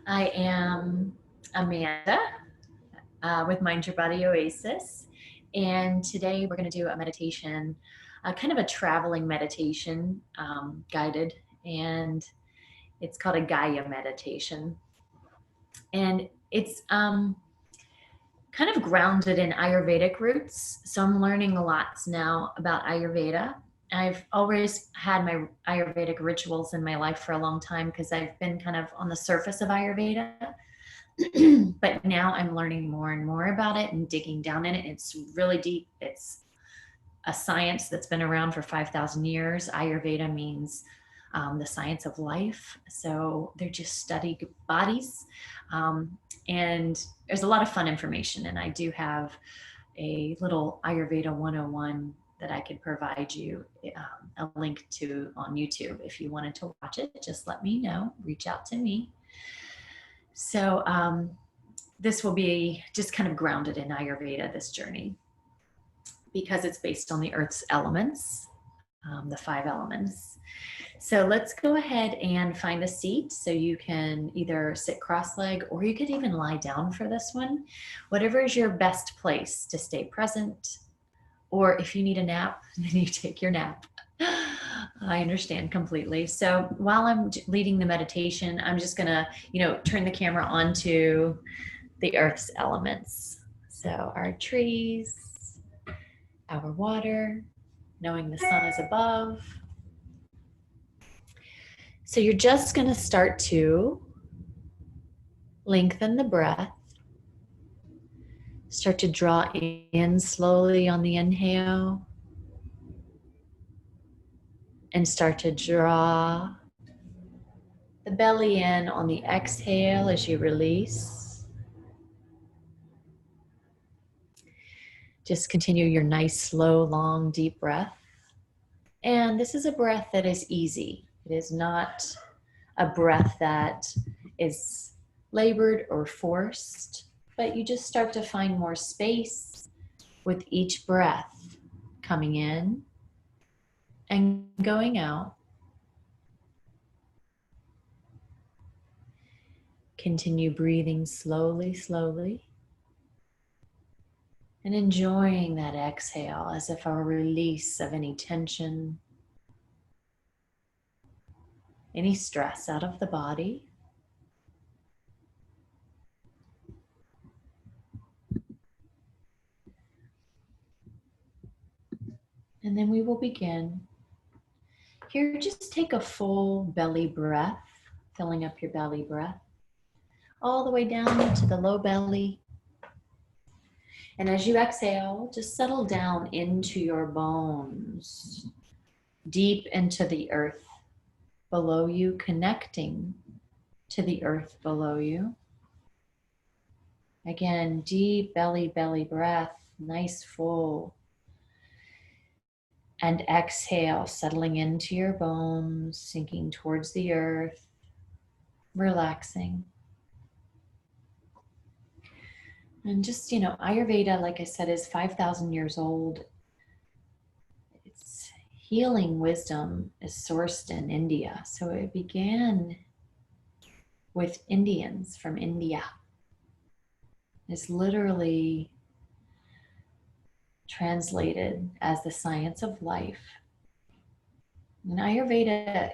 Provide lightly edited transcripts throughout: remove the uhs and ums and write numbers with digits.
I am Amanda with Mind Your Body Oasis, and today we're going to do a meditation, kind of a traveling meditation, guided, and it's called a Gaia meditation. And it's kind of grounded in Ayurvedic roots. So I'm learning a lot now about Ayurveda. I've always had my Ayurvedic rituals in my life for a long time because I've been kind of on the surface of Ayurveda. But now I'm learning more and more about it and digging down in it. It's really deep. It's a science that's been around for 5,000 years. Ayurveda means the science of life. So they're just study bodies. And there's a lot of fun information. And I do have a little Ayurveda 101 that I could provide you a link to on YouTube. If you wanted to watch it, just let me know. Reach out to me. So this will be just kind of grounded in Ayurveda, this journey, because it's based on the Earth's elements, the 5 elements. So let's go ahead and find a seat so you can either sit cross-legged or you could even lie down for this one. Whatever is your best place to stay present, or if you need a nap, then you take your nap. I understand completely. So while I'm leading the meditation, I'm just gonna, turn the camera onto the Earth's elements. So our trees, our water, knowing the sun is above. So you're just gonna start to lengthen the breath. Start to draw in slowly on the inhale. And start to draw the belly in on the exhale as you release. Just continue your nice, slow, long, deep breath. And this is a breath that is easy. It is not a breath that is labored or forced, but you just start to find more space with each breath coming in and going out. Continue breathing slowly, slowly, and enjoying that exhale as if a release of any tension, any stress out of the body. And then we will begin. Here, just take a full belly breath, filling up your belly breath, all the way down to the low belly. And as you exhale, just settle down into your bones, deep into the earth below you, connecting to the earth below you. Again, deep belly breath, nice full. And exhale, settling into your bones, sinking towards the earth, relaxing. And just, Ayurveda, like I said, is 5,000 years old. Its healing wisdom is sourced in India. So it began with Indians from India. It's literally translated as the science of life. And Ayurveda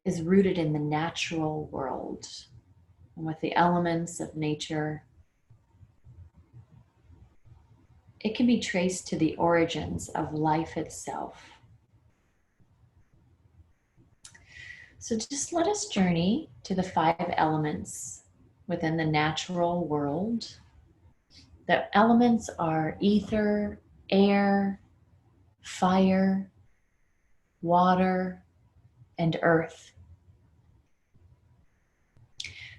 is rooted in the natural world and with the elements of nature. It can be traced to the origins of life itself. So just let us journey to the 5 elements within the natural world. The elements are ether, air, fire, water, and earth.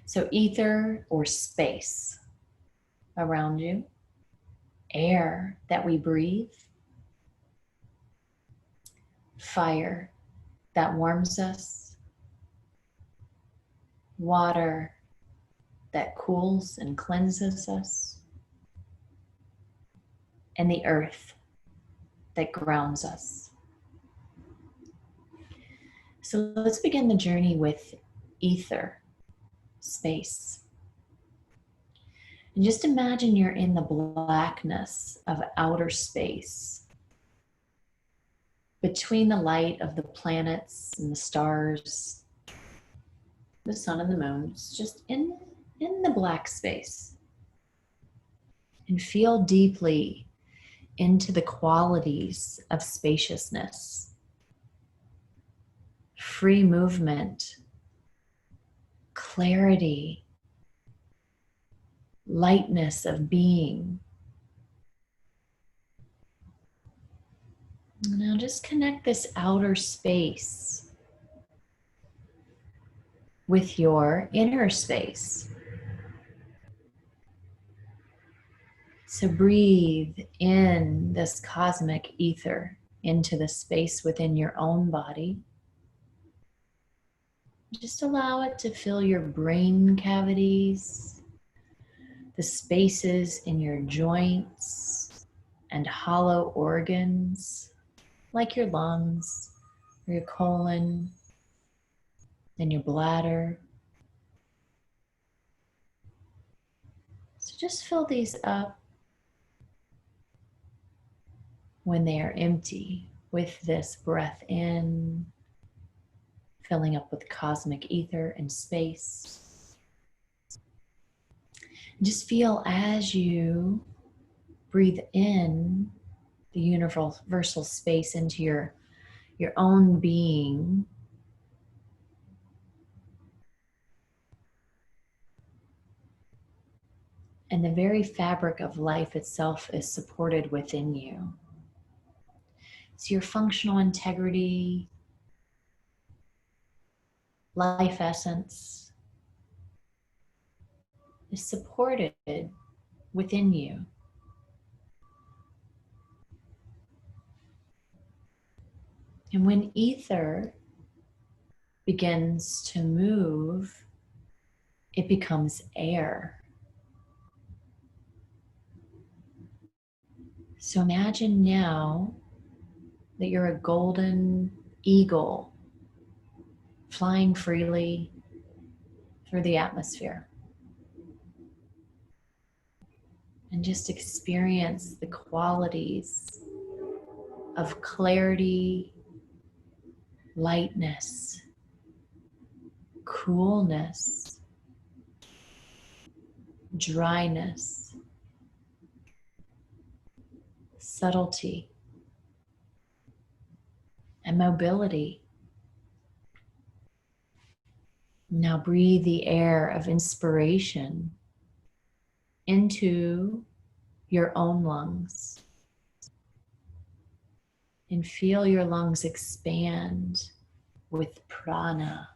So ether or space around you, air that we breathe, fire that warms us, water that cools and cleanses us, and the earth that grounds us. So let's begin the journey with ether. space. And just imagine you're in the blackness of outer space, between the light of the planets and the stars, the sun and the moon. It's just in the black space. And feel deeply into the qualities of spaciousness, free movement, clarity, lightness of being. Now just connect this outer space with your inner space. So breathe in this cosmic ether into the space within your own body. Just allow it to fill your brain cavities, the spaces in your joints and hollow organs, like your lungs or your colon and your bladder. So just fill these up when they are empty with this breath in, filling up with cosmic ether and space. Just feel as you breathe in the universal space into your own being. And the very fabric of life itself is supported within you. So your functional integrity, life essence is supported within you. And when ether begins to move, it becomes air. So imagine now that you're a golden eagle flying freely through the atmosphere. And just experience the qualities of clarity, lightness, coolness, dryness, subtlety, and mobility. Now breathe the air of inspiration into your own lungs and feel your lungs expand with prana,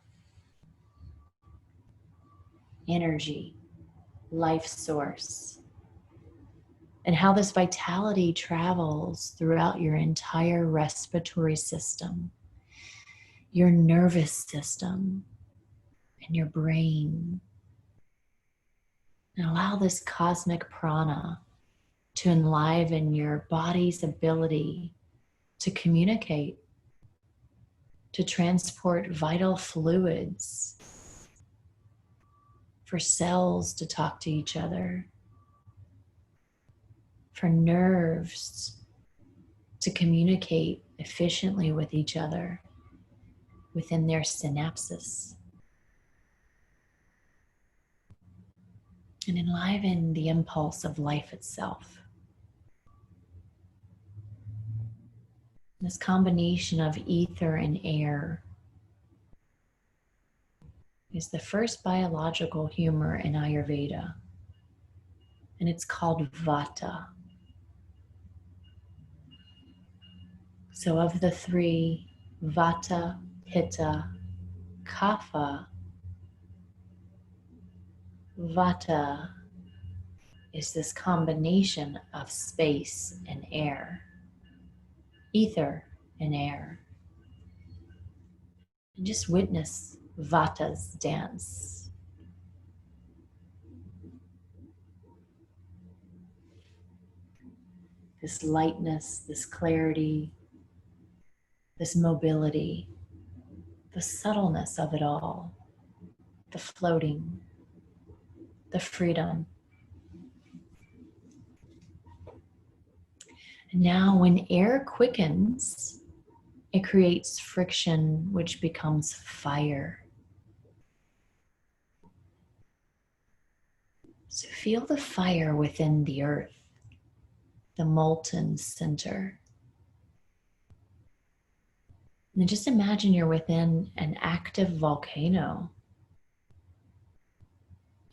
energy, life source, and how this vitality travels throughout your entire respiratory system, your nervous system, and your brain. And allow this cosmic prana to enliven your body's ability to communicate, to transport vital fluids, for cells to talk to each other, for nerves to communicate efficiently with each other within their synapses. And enliven the impulse of life itself. This combination of ether and air is the first biological humor in Ayurveda, and it's called Vata. So of the three, Vata, Pitta, Kapha, Vata is this combination of space and air, ether and air. And just witness Vata's dance. This lightness, this clarity, this mobility, the subtleness of it all, the floating. the freedom. And now when air quickens, it creates friction, which becomes fire. So feel the fire within the earth, the molten center. And just imagine you're within an active volcano,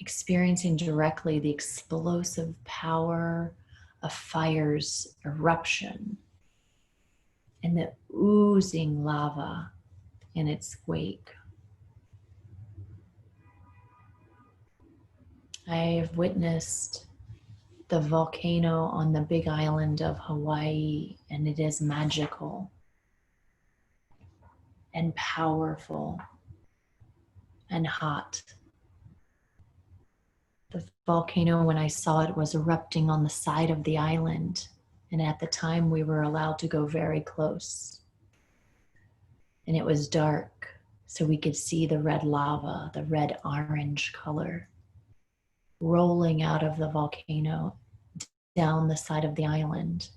experiencing directly the explosive power of fire's eruption and the oozing lava in its wake. I have witnessed the volcano on the big island of Hawaii, and it is magical and powerful and hot. The volcano, when I saw it, was erupting on the side of the island. And at the time, we were allowed to go very close. And it was dark, so we could see the red lava, the red-orange color, rolling out of the volcano down the side of the island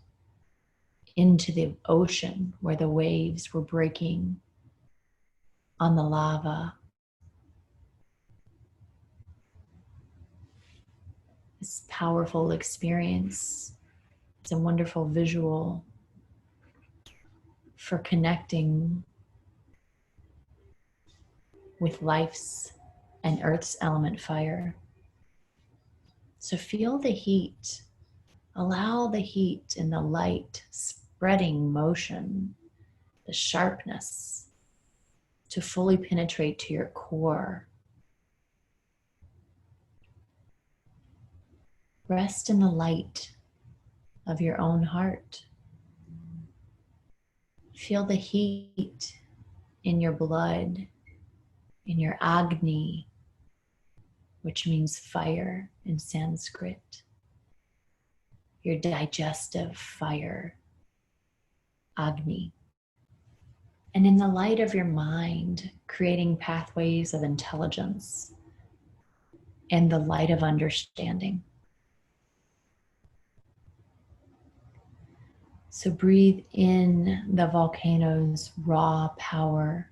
into the ocean where the waves were breaking on the lava. This powerful experience. It's a wonderful visual for connecting with life's and earth's element fire. So feel the heat. Allow the heat and the light spreading motion, the sharpness to fully penetrate to your core. Rest in the light of your own heart. Feel the heat in your blood, in your Agni, which means fire in Sanskrit. Your digestive fire, Agni. And in the light of your mind, creating pathways of intelligence and the light of understanding. So breathe in the volcano's raw power.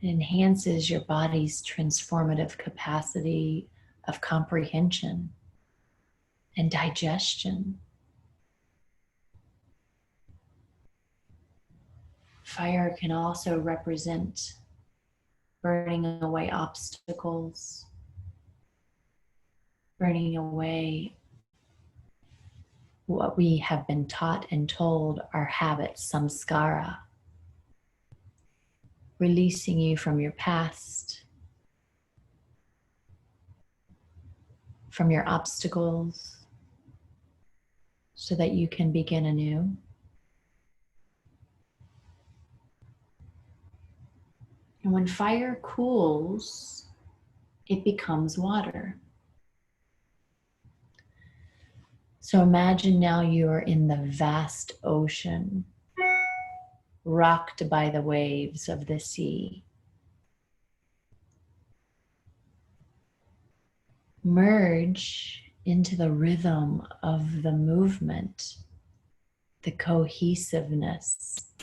It enhances your body's transformative capacity of comprehension and digestion. Fire can also represent burning away obstacles, burning away what we have been taught and told are habits, samskara, releasing you from your past, from your obstacles, so that you can begin anew. And when fire cools, it becomes water. So imagine now you are in the vast ocean, rocked by the waves of the sea. Merge into the rhythm of the movement, the cohesiveness,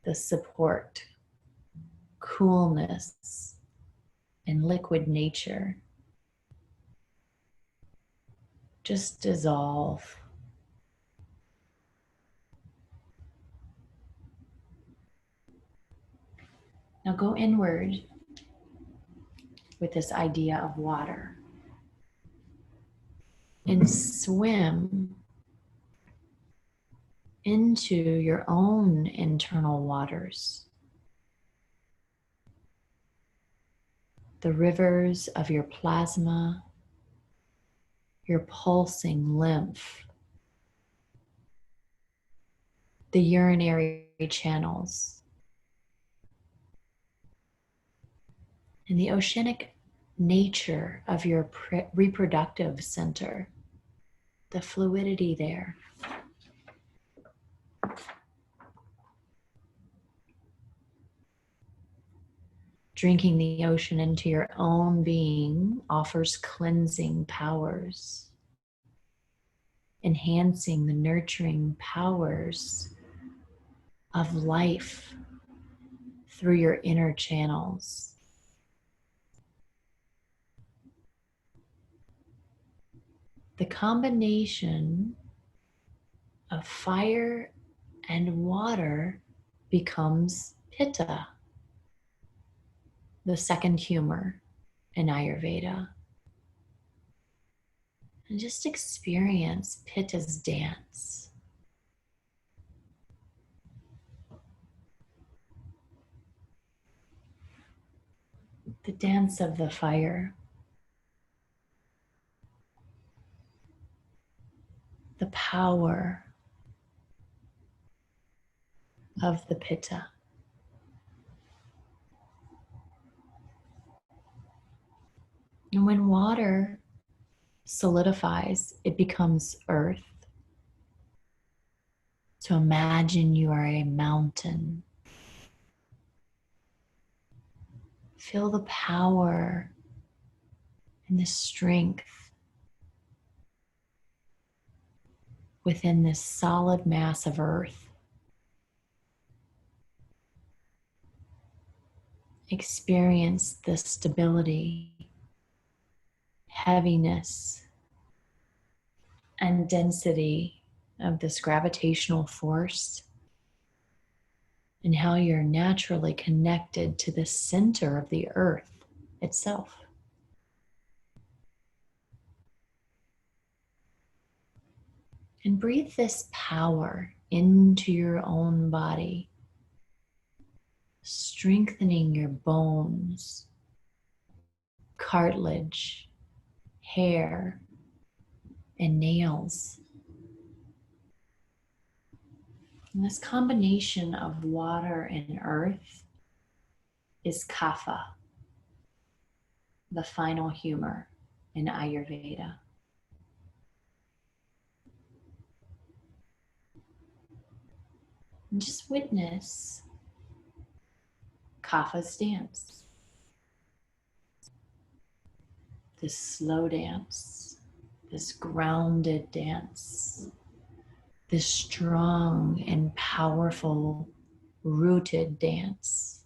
the support, coolness, and liquid nature. Just dissolve. Now go inward with this idea of water and swim into your own internal waters, the rivers of your plasma, your pulsing lymph, the urinary channels, and the oceanic nature of your reproductive center, the fluidity there. Drinking the ocean into your own being offers cleansing powers, enhancing the nurturing powers of life through your inner channels. The combination of fire and water becomes Pitta, the second humor in Ayurveda. And just experience Pitta's dance. The dance of the fire. The power of the Pitta. And when water solidifies, it becomes earth. So imagine you are a mountain. Feel the power and the strength within this solid mass of earth. Experience the stability, heaviness, and density of this gravitational force, and how you're naturally connected to the center of the earth itself. And breathe this power into your own body, strengthening your bones, cartilage, hair, and nails. And this combination of water and earth is kapha, the final humor in Ayurveda. And just witness kapha's dance. This slow dance, this grounded dance, this strong and powerful rooted dance.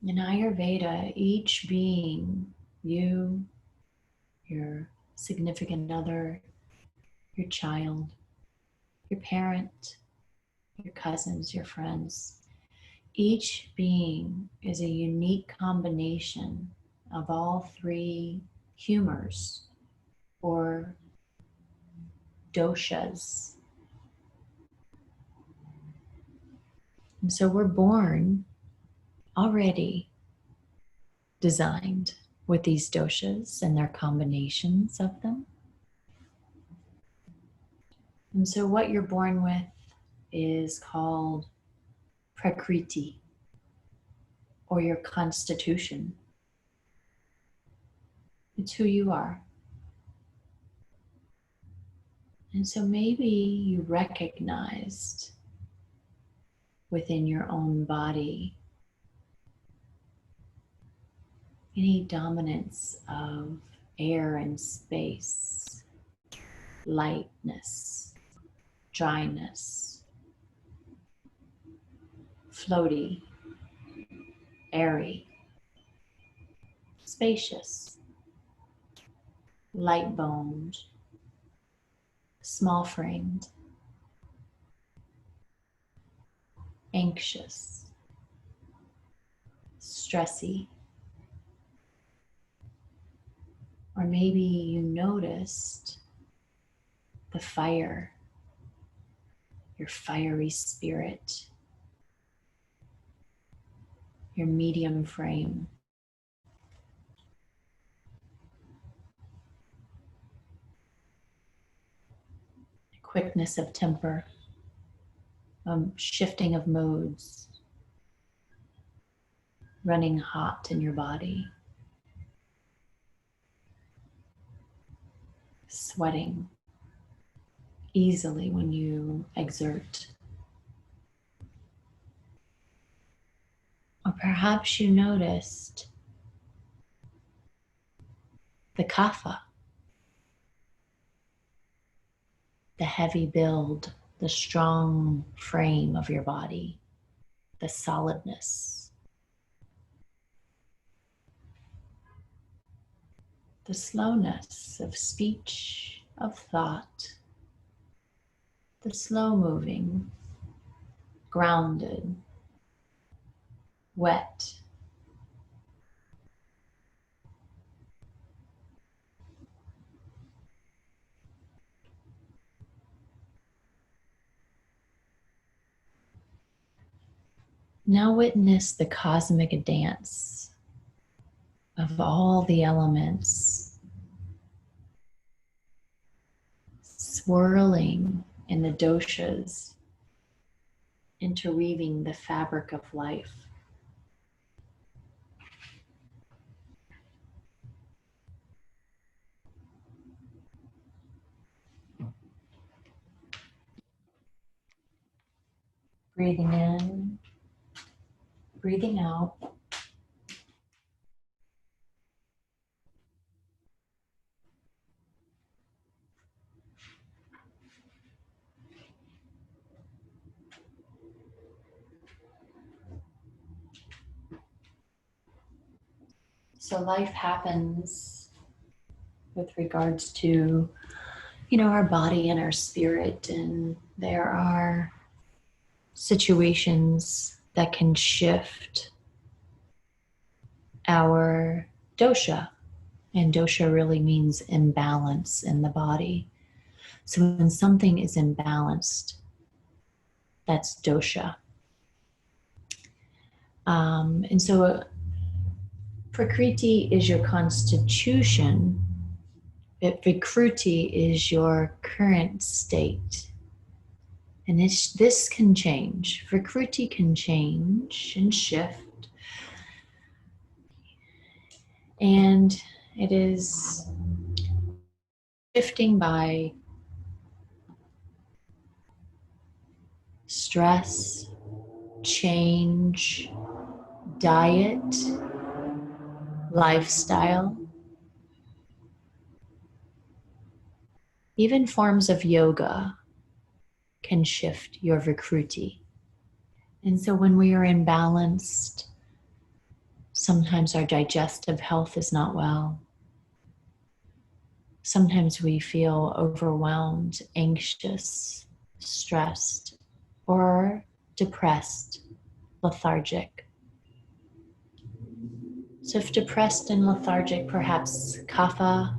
In Ayurveda, each being, you, your significant other, your child, your parent, your cousins, your friends, each being is a unique combination of all three humors or doshas. And so we're born already designed with these doshas and their combinations of them. And so what you're born with is called prakriti, or your constitution. It's who you are. And so maybe you recognized within your own body any dominance of air and space, lightness, dryness, floaty, airy, spacious, light-boned, small-framed, anxious, stressy. Or maybe you noticed the fire, your fiery spirit, your medium frame. Quickness of temper, shifting of moods, running hot in your body. sweating easily when you exert. Or perhaps you noticed the kapha, the heavy build, the strong frame of your body, the solidness, the slowness of speech, of thought, the slow moving, grounded, wet. Now witness the cosmic dance of all the elements swirling in the doshas, interweaving the fabric of life. Breathing in, breathing out. So life happens with regards to, our body and our spirit, and there are situations that can shift our dosha. And dosha really means imbalance in the body. So when something is imbalanced, that's dosha. And so Prakriti is your constitution, but Vikruti is your current state. And this can change. Vikruti can change and shift. And it is shifting by stress, change, diet, lifestyle, even forms of yoga can shift your Vikruti. And so when we are imbalanced, sometimes our digestive health is not well. Sometimes we feel overwhelmed, anxious, stressed, or depressed, lethargic. So if depressed and lethargic, perhaps kapha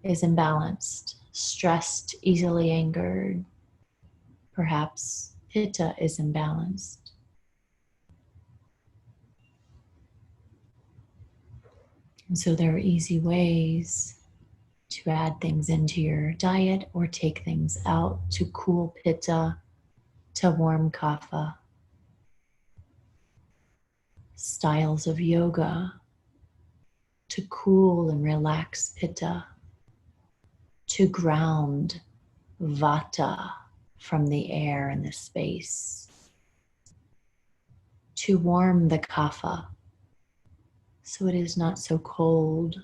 is imbalanced, stressed, easily angered, perhaps pitta is imbalanced. And so there are easy ways to add things into your diet or take things out to cool pitta, to warm kapha. Styles of yoga to cool and relax pitta, to ground vata from the air and the space, to warm the kapha so it is not so cold,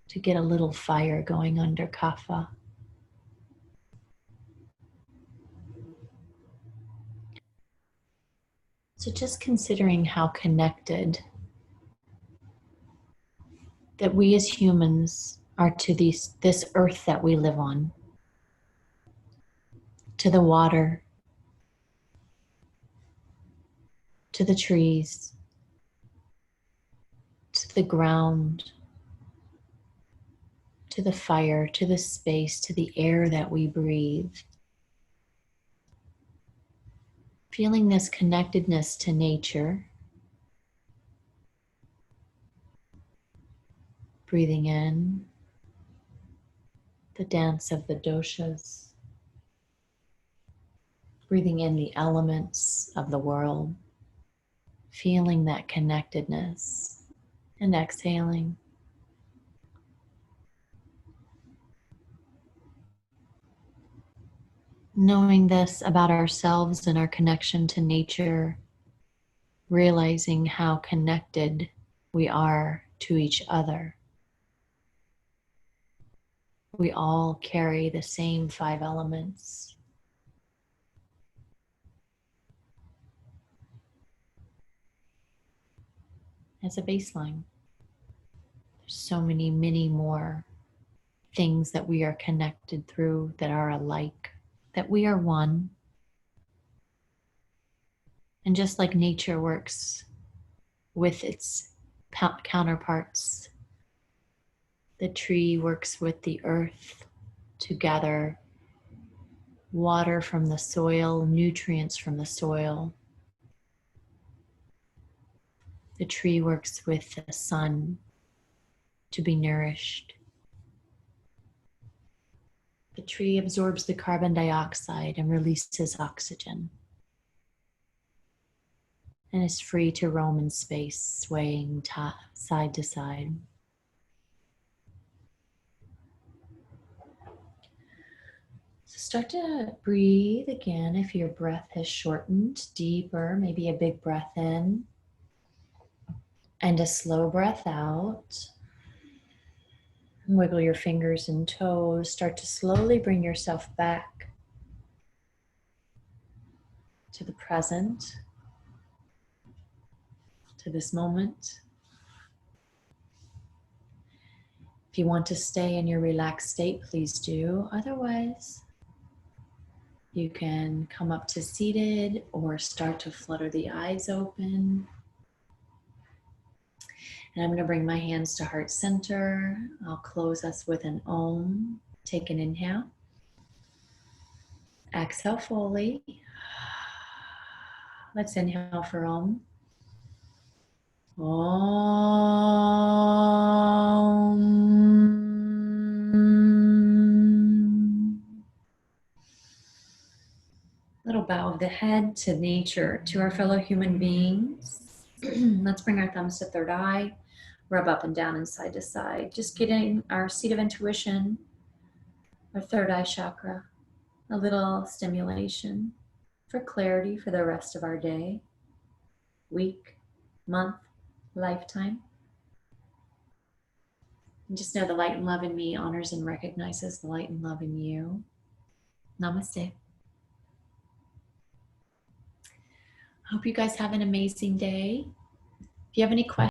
to get a little fire going under kapha. So just considering how connected that we as humans are to this earth that we live on, to the water, to the trees, to the ground, to the fire, to the space, to the air that we breathe. Feeling this connectedness to nature. Breathing in the dance of the doshas. Breathing in the elements of the world. Feeling that connectedness. And exhaling. Knowing this about ourselves and our connection to nature, realizing how connected we are to each other. We all carry the same 5 elements. As a baseline. There's so many more things that we are connected through that are alike, that we are one. And just like nature works with its counterparts, the tree works with the earth to gather water from the soil, nutrients from the soil. The tree works with the sun to be nourished. The tree absorbs the carbon dioxide and releases oxygen, and is free to roam in space, swaying side to side. So start to breathe again. If your breath has shortened, deeper, maybe a big breath in and a slow breath out. Wiggle your fingers and toes. Start to slowly bring yourself back to the present, to this moment. If you want to stay in your relaxed state, please do. Otherwise, you can come up to seated or start to flutter the eyes open. And I'm going to bring my hands to heart center. I'll close us with an Om. Take an inhale. Exhale fully. Let's inhale for Om. Om. Little bow of the head to nature, to our fellow human beings. Let's bring our thumbs to third eye. Rub up and down and side to side. Just getting our seat of intuition, our third eye chakra, a little stimulation for clarity for the rest of our day, week, month, lifetime. And just know the light and love in me honors and recognizes the light and love in you. Namaste. Hope you guys have an amazing day. If you have any questions,